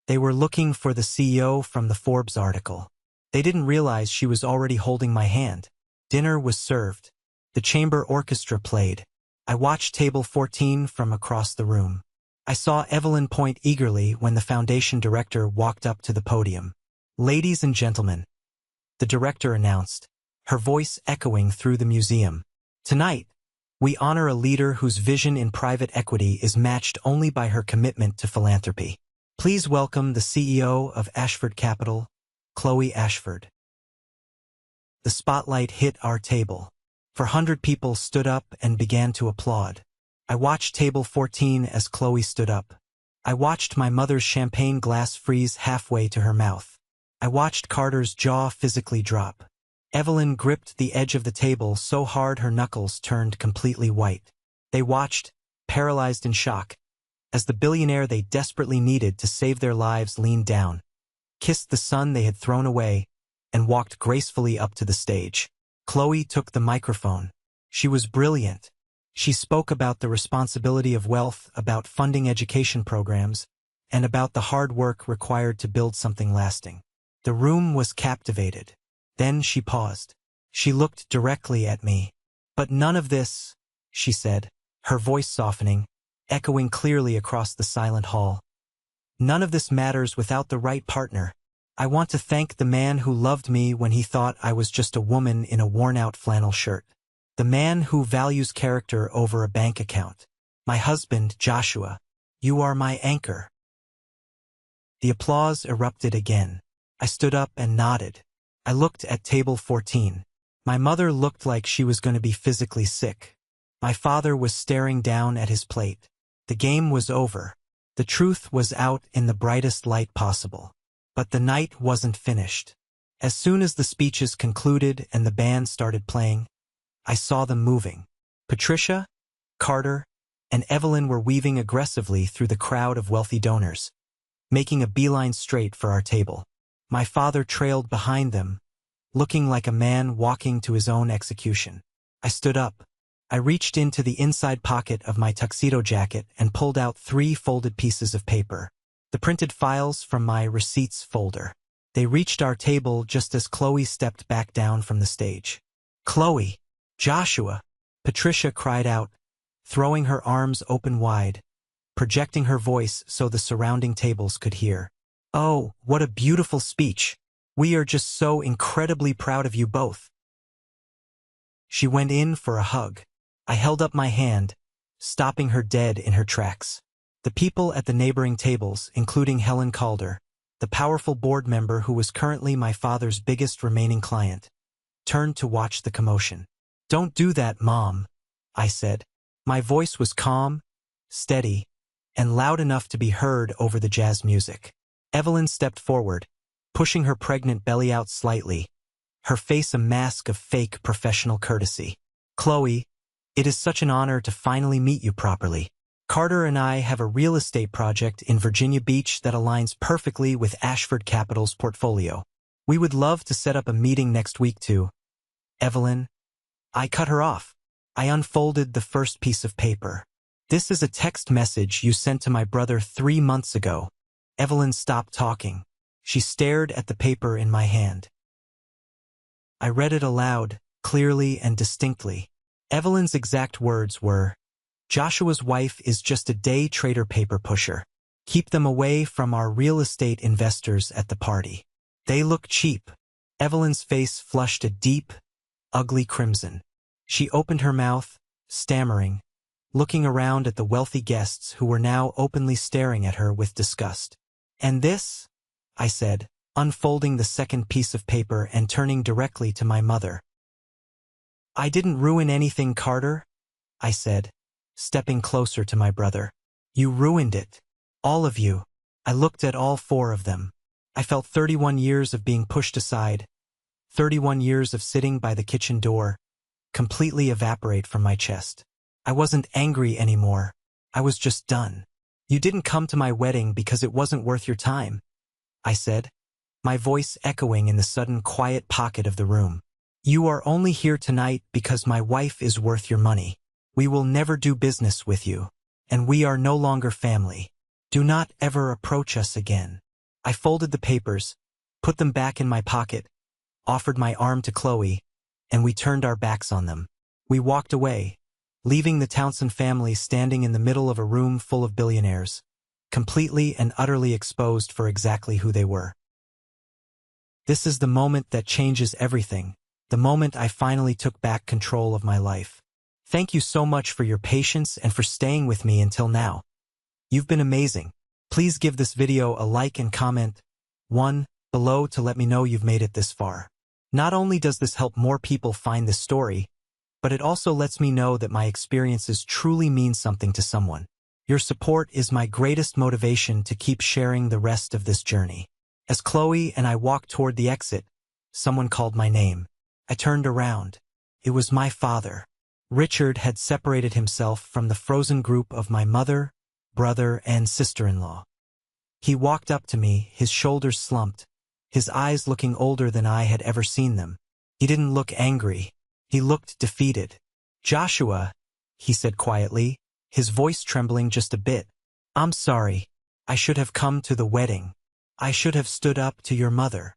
They were looking for the CEO from the Forbes article. They didn't realize she was already holding my hand. Dinner was served. The chamber orchestra played. I watched table 14 from across the room. I saw Evelyn point eagerly when the foundation director walked up to the podium. "Ladies and gentlemen," the director announced, her voice echoing through the museum. "Tonight, we honor a leader whose vision in private equity is matched only by her commitment to philanthropy. Please welcome the CEO of Ashford Capital, Chloe Ashford." The spotlight hit our table. 400 people stood up and began to applaud. I watched table 14 as Chloe stood up. I watched my mother's champagne glass freeze halfway to her mouth. I watched Carter's jaw physically drop. Evelyn gripped the edge of the table so hard her knuckles turned completely white. They watched, paralyzed in shock, as the billionaire they desperately needed to save their lives leaned down, kissed the son they had thrown away, and walked gracefully up to the stage. Chloe took the microphone. She was brilliant. She spoke about the responsibility of wealth, about funding education programs, and about the hard work required to build something lasting. The room was captivated. Then she paused. She looked directly at me. "But none of this," she said, her voice softening, echoing clearly across the silent hall. "None of this matters without the right partner. I want to thank the man who loved me when he thought I was just a woman in a worn-out flannel shirt. The man who values character over a bank account. My husband, Joshua. You are my anchor." The applause erupted again. I stood up and nodded. I looked at table 14. My mother looked like she was going to be physically sick. My father was staring down at his plate. The game was over. The truth was out in the brightest light possible. But the night wasn't finished. As soon as the speeches concluded and the band started playing, I saw them moving. Patricia, Carter, and Evelyn were weaving aggressively through the crowd of wealthy donors, making a beeline straight for our table. My father trailed behind them, looking like a man walking to his own execution. I stood up. I reached into the inside pocket of my tuxedo jacket and pulled out 3 folded pieces of paper, the printed files from my receipts folder. They reached our table just as Chloe stepped back down from the stage. "Chloe! Joshua!" Patricia cried out, throwing her arms open wide, projecting her voice so the surrounding tables could hear. "Oh, what a beautiful speech! We are just so incredibly proud of you both." She went in for a hug. I held up my hand, stopping her dead in her tracks. The people at the neighboring tables, including Helen Calder, the powerful board member who was currently my father's biggest remaining client, turned to watch the commotion. "Don't do that, Mom," I said. My voice was calm, steady, and loud enough to be heard over the jazz music. Evelyn stepped forward, pushing her pregnant belly out slightly, her face a mask of fake professional courtesy. "Chloe, it is such an honor to finally meet you properly. Carter and I have a real estate project in Virginia Beach that aligns perfectly with Ashford Capital's portfolio. We would love to set up a meeting next week to—" "Evelyn," I cut her off. I unfolded the first piece of paper. "This is a text message you sent to my brother 3 months ago." Evelyn stopped talking. She stared at the paper in my hand. I read it aloud, clearly and distinctly. Evelyn's exact words were, "Joshua's wife is just a day trader paper pusher. Keep them away from our real estate investors at the party. They look cheap." Evelyn's face flushed a deep, ugly crimson. She opened her mouth, stammering, looking around at the wealthy guests who were now openly staring at her with disgust. "And this?" I said, unfolding the second piece of paper and turning directly to my mother. "I didn't ruin anything, Carter," I said, stepping closer to my brother. "You ruined it. All of you." I looked at all 4 of them. I felt 31 years of being pushed aside, 31 years of sitting by the kitchen door, completely evaporate from my chest. I wasn't angry anymore. I was just done. "You didn't come to my wedding because it wasn't worth your time," I said, my voice echoing in the sudden quiet pocket of the room. "You are only here tonight because my wife is worth your money." We will never do business with you. And we are no longer family. Do not ever approach us again. I folded the papers, put them back in my pocket, offered my arm to Chloe, and we turned our backs on them. We walked away, leaving the Townsend family standing in the middle of a room full of billionaires, completely and utterly exposed for exactly who they were. This is the moment that changes everything, the moment I finally took back control of my life. Thank you so much for your patience and for staying with me until now. You've been amazing. Please give this video a like and comment one below to let me know you've made it this far. Not only does this help more people find this story, but it also lets me know that my experiences truly mean something to someone. Your support is my greatest motivation to keep sharing the rest of this journey. As Chloe and I walked toward the exit, someone called my name. I turned around. It was my father. Richard had separated himself from the frozen group of my mother, brother, and sister-in-law. He walked up to me, his shoulders slumped, his eyes looking older than I had ever seen them. He didn't look angry. He looked defeated. "Joshua," he said quietly, his voice trembling just a bit. "I'm sorry. I should have come to the wedding. I should have stood up to your mother."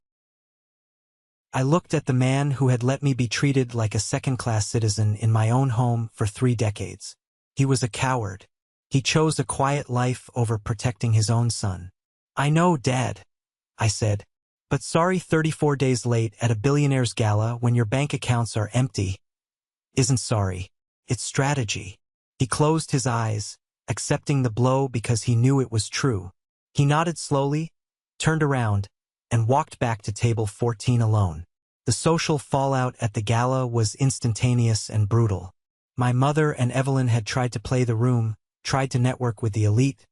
I looked at the man who had let me be treated like a second-class citizen in my own home for 3 decades. He was a coward. He chose a quiet life over protecting his own son. "I know, Dad," I said, "but sorry 34 days late at a billionaire's gala when your bank accounts are empty isn't sorry. It's strategy." He closed his eyes, accepting the blow because he knew it was true. He nodded slowly, turned around, and walked back to table 14 alone. The social fallout at the gala was instantaneous and brutal. My mother and Evelyn had tried to play the room, tried to network with the elite,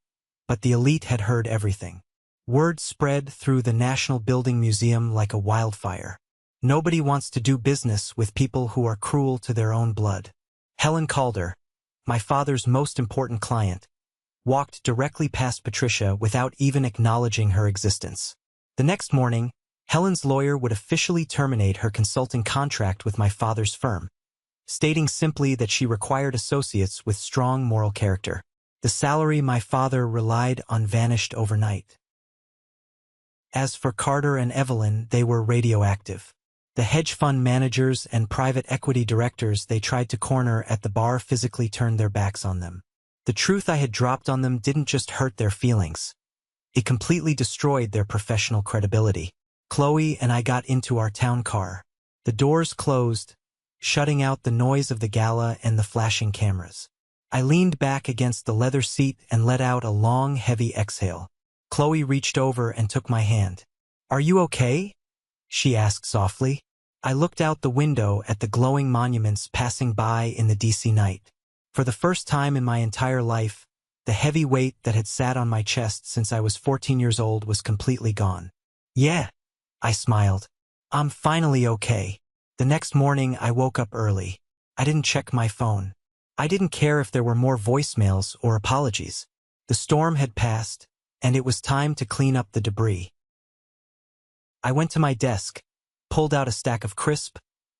but the elite had heard everything. Word spread through the National Building Museum like a wildfire. Nobody wants to do business with people who are cruel to their own blood. Helen Calder, my father's most important client, walked directly past Patricia without even acknowledging her existence. The next morning, Helen's lawyer would officially terminate her consulting contract with my father's firm, stating simply that she required associates with strong moral character. The salary my father relied on vanished overnight. As for Carter and Evelyn, they were radioactive. The hedge fund managers and private equity directors they tried to corner at the bar physically turned their backs on them. The truth I had dropped on them didn't just hurt their feelings. It completely destroyed their professional credibility. Chloe and I got into our town car. The doors closed, shutting out the noise of the gala and the flashing cameras. I leaned back against the leather seat and let out a long, heavy exhale. Chloe reached over and took my hand. "Are you okay?" she asked softly. I looked out the window at the glowing monuments passing by in the DC night. For the first time in my entire life, the heavy weight that had sat on my chest since I was 14 years old was completely gone. "Yeah," I smiled. "I'm finally okay." The next morning I woke up early. I didn't check my phone. I didn't care if there were more voicemails or apologies. The storm had passed, and it was time to clean up the debris. I went to my desk, pulled out a stack of crisp,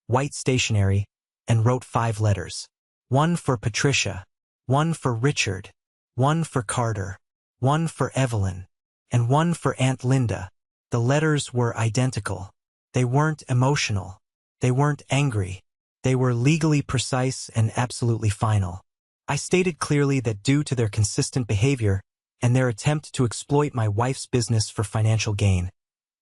white stationery, and wrote 5 letters. One for Patricia, one for Richard, one for Carter, one for Evelyn, and one for Aunt Linda. The letters were identical. They weren't emotional. They weren't angry. They were legally precise and absolutely final. I stated clearly that due to their consistent behavior and their attempt to exploit my wife's business for financial gain,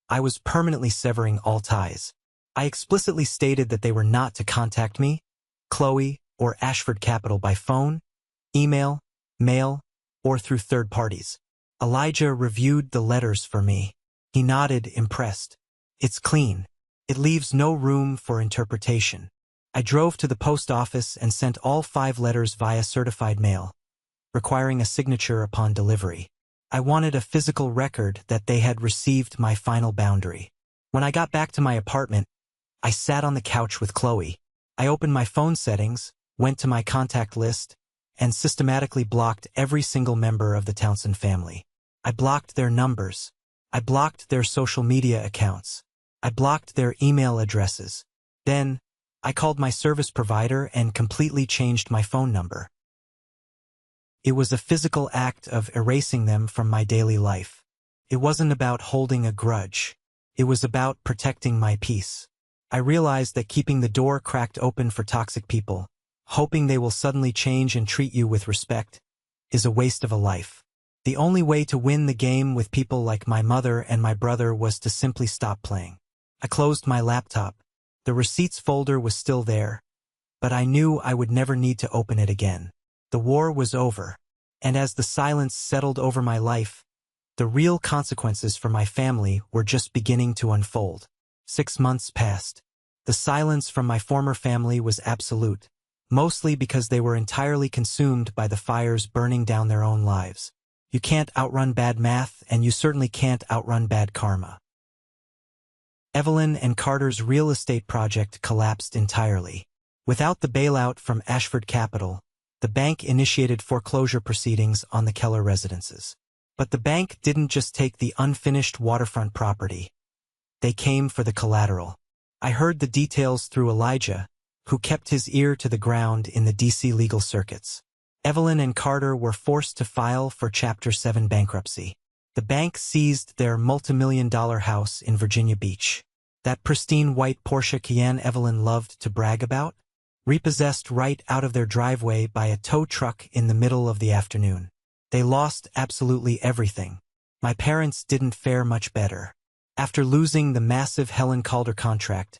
I was permanently severing all ties. I explicitly stated that they were not to contact me, Chloe, or Ashford Capital by phone, email, mail, or through third parties. Elijah reviewed the letters for me. He nodded, impressed. "It's clean. It leaves no room for interpretation." I drove to the post office and sent all 5 letters via certified mail, requiring a signature upon delivery. I wanted a physical record that they had received my final boundary. When I got back to my apartment, I sat on the couch with Chloe. I opened my phone settings, went to my contact list, and systematically blocked every single member of the Townsend family. I blocked their numbers. I blocked their social media accounts. I blocked their email addresses. Then, I called my service provider and completely changed my phone number. It was a physical act of erasing them from my daily life. It wasn't about holding a grudge. It was about protecting my peace. I realized that keeping the door cracked open for toxic people, hoping they will suddenly change and treat you with respect, is a waste of a life. The only way to win the game with people like my mother and my brother was to simply stop playing. I closed my laptop. The receipts folder was still there, but I knew I would never need to open it again. The war was over, and as the silence settled over my life, the real consequences for my family were just beginning to unfold. 6 months passed. The silence from my former family was absolute, mostly because they were entirely consumed by the fires burning down their own lives. You can't outrun bad math, and you certainly can't outrun bad karma. Evelyn and Carter's real estate project collapsed entirely. Without the bailout from Ashford Capital, the bank initiated foreclosure proceedings on the Keller residences. But the bank didn't just take the unfinished waterfront property. They came for the collateral. I heard the details through Elijah, who kept his ear to the ground in the DC legal circuits. Evelyn and Carter were forced to file for Chapter 7 bankruptcy. The bank seized their multimillion-dollar house in Virginia Beach. That pristine white Porsche Cayenne Evelyn loved to brag about, repossessed right out of their driveway by a tow truck in the middle of the afternoon. They lost absolutely everything. My parents didn't fare much better. After losing the massive Helen Calder contract,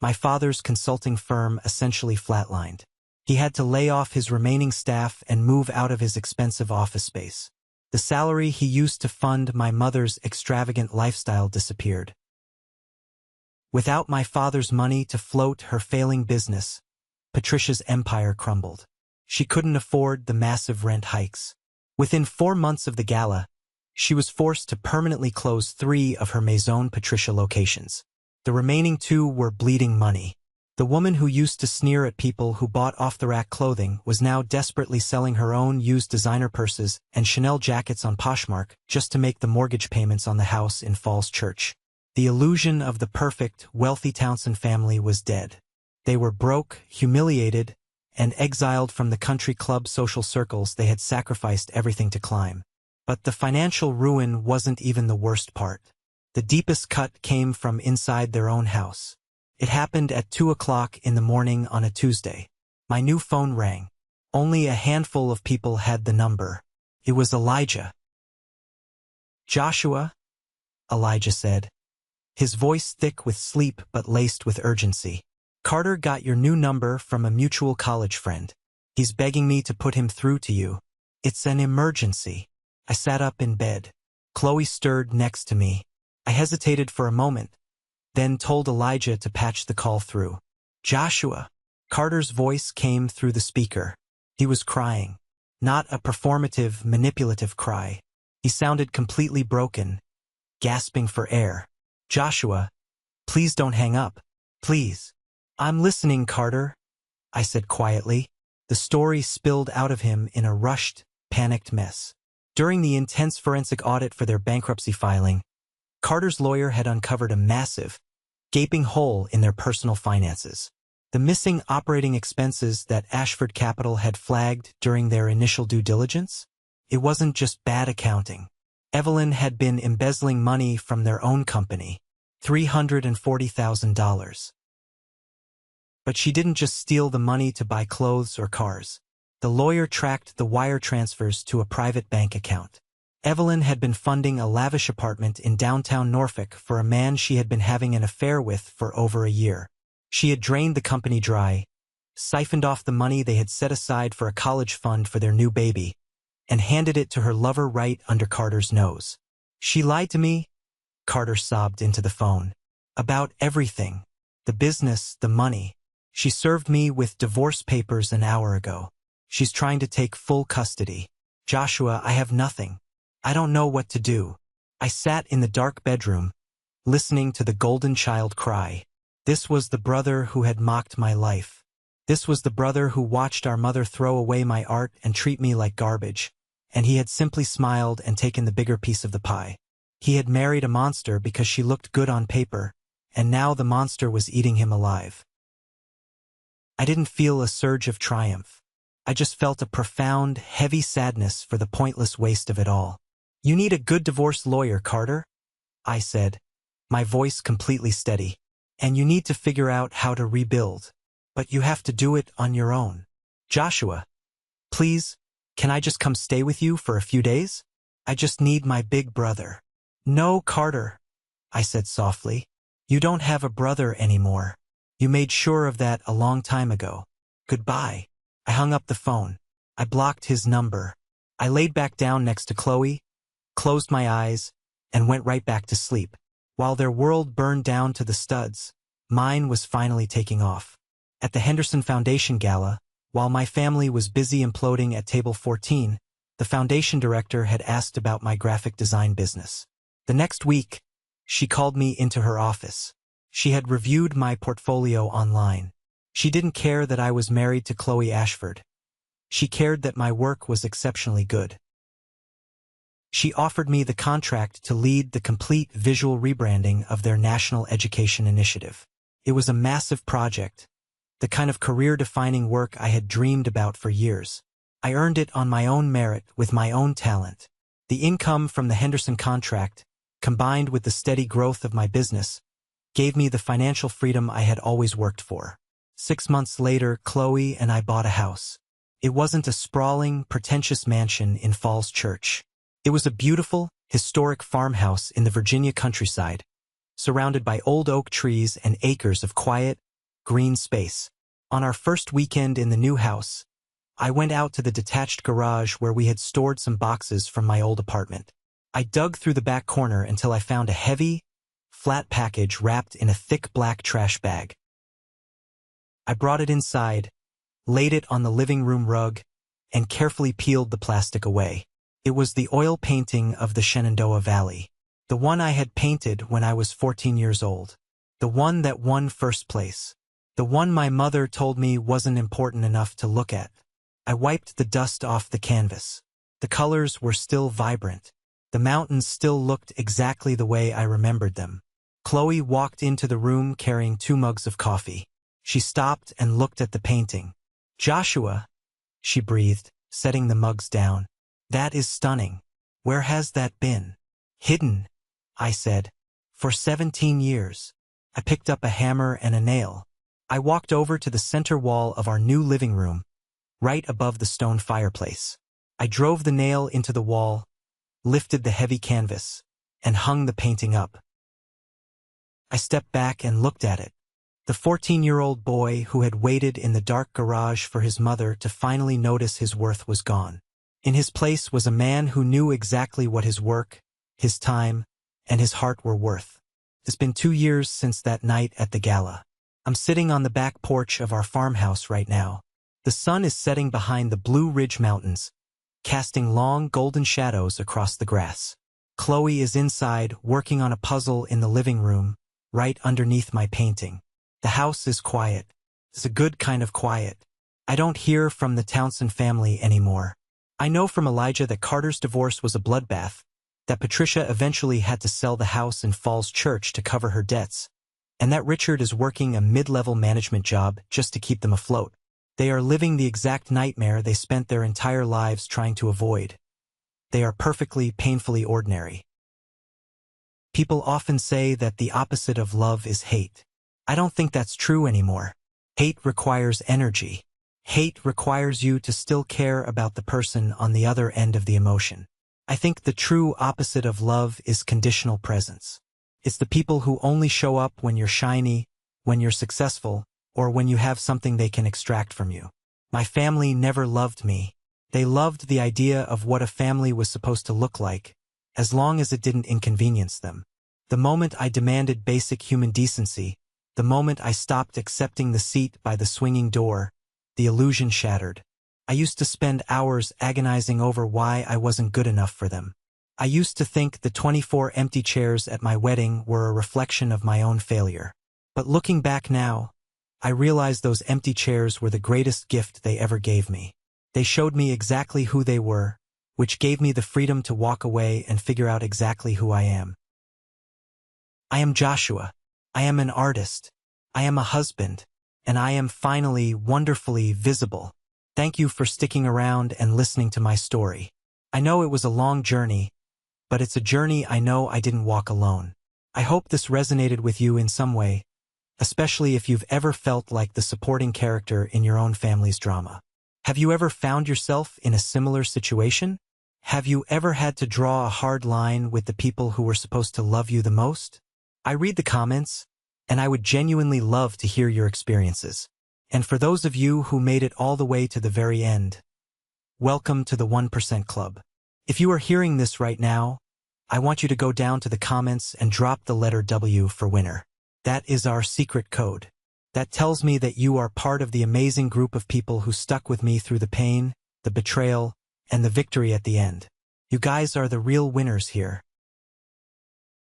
my father's consulting firm essentially flatlined. He had to lay off his remaining staff and move out of his expensive office space. The salary he used to fund my mother's extravagant lifestyle disappeared. Without my father's money to float her failing business, Patricia's empire crumbled. She couldn't afford the massive rent hikes. Within 4 months of the gala, she was forced to permanently close 3 of her Maison Patricia locations. The remaining 2 were bleeding money. The woman who used to sneer at people who bought off-the-rack clothing was now desperately selling her own used designer purses and Chanel jackets on Poshmark just to make the mortgage payments on the house in Falls Church. The illusion of the perfect, wealthy Townsend family was dead. They were broke, humiliated, and exiled from the country club social circles they had sacrificed everything to climb. But the financial ruin wasn't even the worst part. The deepest cut came from inside their own house. It happened at 2 o'clock in the morning on a Tuesday. My new phone rang. Only a handful of people had the number. It was Elijah. "Joshua," Elijah said, his voice thick with sleep but laced with urgency. "Carter got your new number from a mutual college friend. He's begging me to put him through to you. It's an emergency." I sat up in bed. Chloe stirred next to me. I hesitated for a moment, then told Elijah to patch the call through. "Joshua." Carter's voice came through the speaker. He was crying. Not a performative, manipulative cry. He sounded completely broken, gasping for air. "Joshua, please don't hang up. Please." "I'm listening, Carter," I said quietly. The story spilled out of him in a rushed, panicked mess. During the intense forensic audit for their bankruptcy filing, Carter's lawyer had uncovered a massive, gaping hole in their personal finances. The missing operating expenses that Ashford Capital had flagged during their initial due diligence? It wasn't just bad accounting. Evelyn had been embezzling money from their own company, $340,000. But she didn't just steal the money to buy clothes or cars. The lawyer tracked the wire transfers to a private bank account. Evelyn had been funding a lavish apartment in downtown Norfolk for a man she had been having an affair with for over a year. She had drained the company dry, siphoned off the money they had set aside for a college fund for their new baby, and handed it to her lover right under Carter's nose. "She lied to me," Carter sobbed into the phone. "About everything. The business, the money. She served me with divorce papers an hour ago. She's trying to take full custody. Joshua, I have nothing. I don't know what to do." I sat in the dark bedroom, listening to the golden child cry. This was the brother who had mocked my life. This was the brother who watched our mother throw away my art and treat me like garbage, and he had simply smiled and taken the bigger piece of the pie. He had married a monster because she looked good on paper, and now the monster was eating him alive. I didn't feel a surge of triumph. I just felt a profound, heavy sadness for the pointless waste of it all. "You need a good divorce lawyer, Carter," I said, my voice completely steady. "And you need to figure out how to rebuild. But you have to do it on your own. Joshua, please, can I just come stay with you for a few days? I just need my big brother." "No, Carter," I said softly. "You don't have a brother anymore. You made sure of that a long time ago. Goodbye." I hung up the phone. I blocked his number. I laid back down next to Chloe, closed my eyes, and went right back to sleep. While their world burned down to the studs, mine was finally taking off. At the Henderson Foundation Gala, while my family was busy imploding at table 14, the foundation director had asked about my graphic design business. The next week, she called me into her office. She had reviewed my portfolio online. She didn't care that I was married to Chloe Ashford. She cared that my work was exceptionally good. She offered me the contract to lead the complete visual rebranding of their national education initiative. It was a massive project, the kind of career-defining work I had dreamed about for years. I earned it on my own merit with my own talent. The income from the Henderson contract, combined with the steady growth of my business, gave me the financial freedom I had always worked for. 6 months later, Chloe and I bought a house. It wasn't a sprawling, pretentious mansion in Falls Church. It was a beautiful, historic farmhouse in the Virginia countryside, surrounded by old oak trees and acres of quiet, green space. On our first weekend in the new house, I went out to the detached garage where we had stored some boxes from my old apartment. I dug through the back corner until I found a heavy, flat package wrapped in a thick black trash bag. I brought it inside, laid it on the living room rug, and carefully peeled the plastic away. It was the oil painting of the Shenandoah Valley. The one I had painted when I was 14 years old. The one that won first place. The one my mother told me wasn't important enough to look at. I wiped the dust off the canvas. The colors were still vibrant. The mountains still looked exactly the way I remembered them. Chloe walked into the room carrying 2 mugs of coffee. She stopped and looked at the painting. "Joshua," she breathed, setting the mugs down. "That is stunning. Where has that been?" "Hidden," I said. "For 17 years. I picked up a hammer and a nail. I walked over to the center wall of our new living room, right above the stone fireplace. I drove the nail into the wall, lifted the heavy canvas, and hung the painting up. I stepped back and looked at it. The 14-year-old boy who had waited in the dark garage for his mother to finally notice his worth was gone. In his place was a man who knew exactly what his work, his time, and his heart were worth. It's been 2 years since that night at the gala. I'm sitting on the back porch of our farmhouse right now. The sun is setting behind the Blue Ridge Mountains, casting long golden shadows across the grass. Chloe is inside working on a puzzle in the living room, right underneath my painting. The house is quiet. It's a good kind of quiet. I don't hear from the Townsend family anymore. I know from Elijah that Carter's divorce was a bloodbath, that Patricia eventually had to sell the house in Falls Church to cover her debts, and that Richard is working a mid-level management job just to keep them afloat. They are living the exact nightmare they spent their entire lives trying to avoid. They are perfectly, painfully ordinary. People often say that the opposite of love is hate. I don't think that's true anymore. Hate requires energy. Hate requires you to still care about the person on the other end of the emotion. I think the true opposite of love is conditional presence. It's the people who only show up when you're shiny, when you're successful, or when you have something they can extract from you. My family never loved me. They loved the idea of what a family was supposed to look like, as long as it didn't inconvenience them. The moment I demanded basic human decency, the moment I stopped accepting the seat by the swinging door, the illusion shattered. I used to spend hours agonizing over why I wasn't good enough for them. I used to think the 24 empty chairs at my wedding were a reflection of my own failure. But looking back now, I realize those empty chairs were the greatest gift they ever gave me. They showed me exactly who they were, which gave me the freedom to walk away and figure out exactly who I am. I am Joshua. I am an artist. I am a husband. and I am finally wonderfully visible. Thank you for sticking around and listening to my story. I know it was a long journey, but it's a journey I know I didn't walk alone. I hope this resonated with you in some way, especially if you've ever felt like the supporting character in your own family's drama. Have you ever found yourself in a similar situation? Have you ever had to draw a hard line with the people who were supposed to love you the most? I read the comments, and I would genuinely love to hear your experiences. And for those of you who made it all the way to the very end, welcome to the 1% Club. If you are hearing this right now, I want you to go down to the comments and drop the letter W for winner. That is our secret code. That tells me that you are part of the amazing group of people who stuck with me through the pain, the betrayal, and the victory at the end. You guys are the real winners here.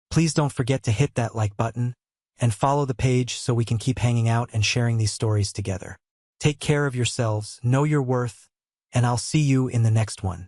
Please don't forget to hit that like button and follow the page so we can keep hanging out and sharing these stories together. Take care of yourselves, know your worth, and I'll see you in the next one.